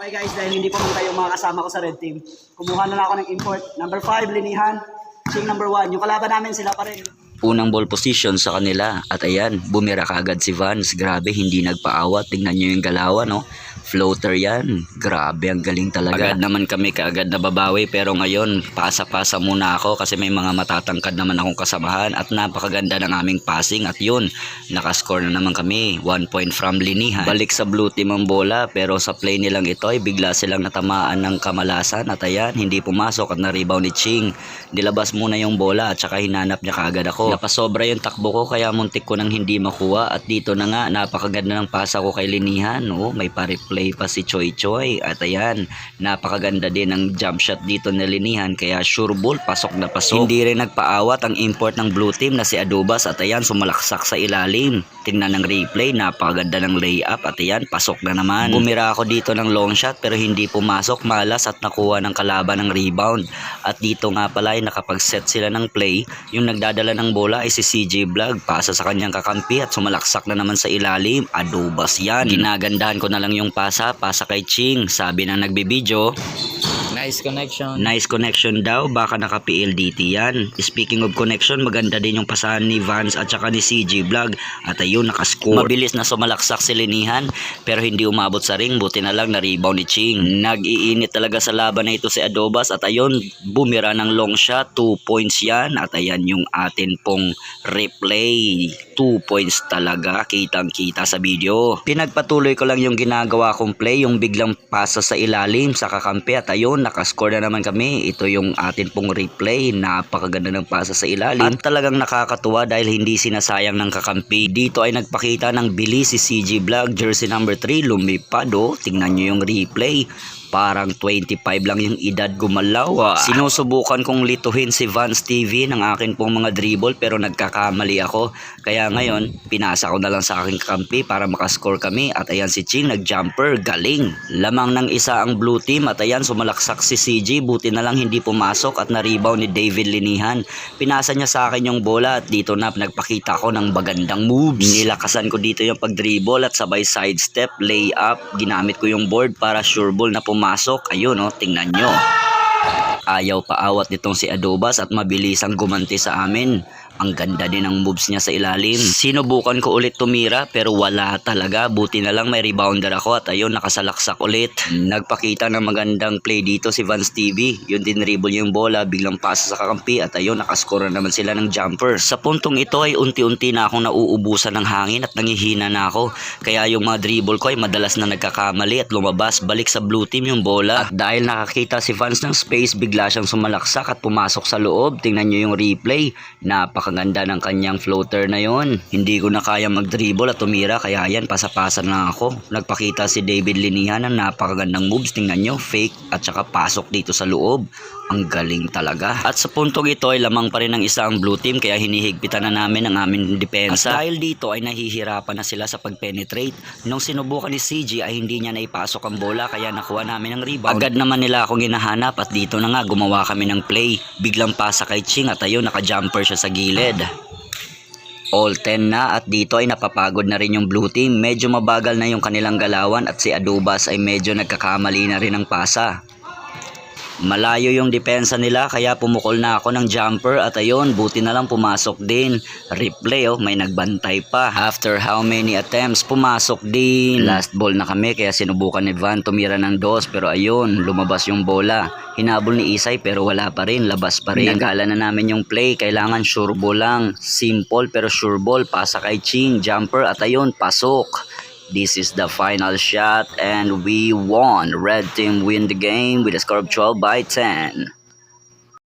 Okay guys, dahil hindi pumunta yung mga kasama ko sa red team, kumuha na lang ako ng import. Number 5, Linihan. Ching number 1. Yung kalaban namin sila pa rin. Unang ball position sa kanila. At ayan, bumira kaagad si Vance. Grabe, hindi nagpaawat. Tingnan nyo yung galawan, no? Floater yan. Grabe, ang galing talaga. Agad naman kami kaagad nababawi. Pero ngayon, pasa-pasa muna ako kasi may mga matatangkad naman akong kasamahan. At napakaganda ng aming passing. At yun, nakascore na naman kami. 1 point from Linihan. Balik sa blue team ang bola. Pero sa play nilang ito ay bigla silang natamaan ng kamalasan. At ayan, hindi pumasok at na-rebound ni Ching. Nilabas muna yung bola at saka hinanap niya kaagad ako. Napasobra yung takbo ko kaya muntik ko nang hindi makuha. At dito na nga, napakaganda ng pasa ko kay Linihan. Oh, may pa-replay pa si Choi Choi. At ayan, napakaganda din ng jump shot dito ni Linihan. Kaya sure ball, pasok na pasok. Hindi rin nagpaawat ang import ng blue team na si Adobas. At ayan, sumalaksak sa ilalim. Tingnan ng replay, napakaganda ng layup. At ayan, pasok na naman. Bumira ako dito ng long shot pero hindi pumasok. Malas at nakuha ng kalaban ng rebound. At dito nga pala ay nakapag-set sila ng play. Yung nagdadala ng bola ay si CJ Vlog. Pasa sa kanyang kakampi at sumalaksak na naman sa ilalim. Adobas yan. Ginagandahan ko na lang yung pasa kay Ching. Sabi ng nagbibideo, Nice connection. nice connection daw, baka naka-PLDT yan. Speaking of connection, maganda din yung pasahan ni Vance at saka ni CJ Vlog. At ayun, nakascore. Mabilis na sumalaksak si Linihan pero hindi umabot sa ring. Buti na lang na-rebound ni Ching. Nag-iinit talaga sa laban na ito si Adobas. At ayun, bumira ng long shot. 2 points yan. At ayan yung atin pong replay. 2 points talaga. Kitang-kita sa video. Pinagpatuloy ko lang yung ginagawa kong play. Yung biglang pasa sa ilalim sa kakampi. At ayun, nakascore na naman kami. Ito yung atin pong replay. Napakaganda ng pasa sa ilalim. At talagang nakakatuwa dahil hindi sinasayang ng kakampi. Dito ay nagpakita ng bilis si CJ Vlog. Jersey number 3, lumipad. Oh. Tingnan nyo yung replay. Parang 25 lang yung edad gumalaw. Sinusubukan kong lituhin si Vance TV ng akin pong mga dribble pero nagkakamali ako. Kaya ngayon, pinasa ko na lang sa aking kampi para makascore kami. At ayan si Ching, nag-jumper, galing. Lamang ng isa ang blue team at ayan sumalaksak si CJ. Buti na lang hindi pumasok at na-rebound ni David Linihan. Pinasa niya sa akin yung bola at dito na nagpakita ko ng bagandang moves. Nilakasan ko dito yung pag-dribble at sabay sidestep, layup. Ginamit ko yung board para sure ball na pumasok. Ayun, oh, tingnan nyo. Ayaw paawat nitong si Adobas at mabilisang gumanti sa amin. Ang ganda din ng moves niya sa ilalim. Sinubukan ko ulit tumira pero wala talaga. Buti na lang may rebounder ako at ayun, nakasalaksak ulit. Nagpakita ng magandang play dito si Vance TV. Yun din dribble yung bola, biglang pasa sa kakampi at ayun, nakascore na naman sila ng jumper. Sa puntong ito ay unti-unti na akong nauubusan ng hangin at nangihina na ako. Kaya yung mga dribble ko ay madalas na nagkakamali at lumabas. Balik sa blue team yung bola. At dahil nakakita si Vance ng space, bigla siyang sumalaksak at pumasok sa loob. Tingnan nyo yung replay. Napakaganda ng kanyang floater na yon. Hindi ko na kaya mag-dribble at tumira kaya yan, pasa-pasa na ako. Nagpakita si David Linihan ng napakagandang moves. Tingnan nyo, fake at saka pasok dito sa loob. Ang galing talaga. At sa puntong ito ay lamang pa rin ng isang blue team kaya hinihigpitan na namin ang aming depensa. At dahil dito ay nahihirapan na sila sa pag-penetrate. Nung sinubukan ni CJ ay hindi niya naipasok ang bola kaya nakuha namin ang rebound. Agad naman nila akong hinahanap at dito na nga gumawa kami ng play. Biglang pasa kay Ching at ayun, naka-jumper siya sa gilid. All 10 na at dito ay napapagod na rin yung blue team. Medyo mabagal na yung kanilang galawan at si Adobas ay medyo nagkakamali na rin ng pasa. Malayo yung depensa nila kaya pumukol na ako ng jumper at ayun, buti na lang pumasok din. Replay, oh, may nagbantay pa. After how many attempts, pumasok din. Last ball na kami kaya sinubukan ni Van tumira ng 2 pero ayun, lumabas yung bola. Hinabol ni Isay pero wala pa rin, labas pa rin. Nagala na namin yung play, kailangan sure ball lang. Simple pero sure ball, pasa kay Ching, jumper at ayun, pasok. This is the final shot and we won. Red team win the game with a score of 12-10.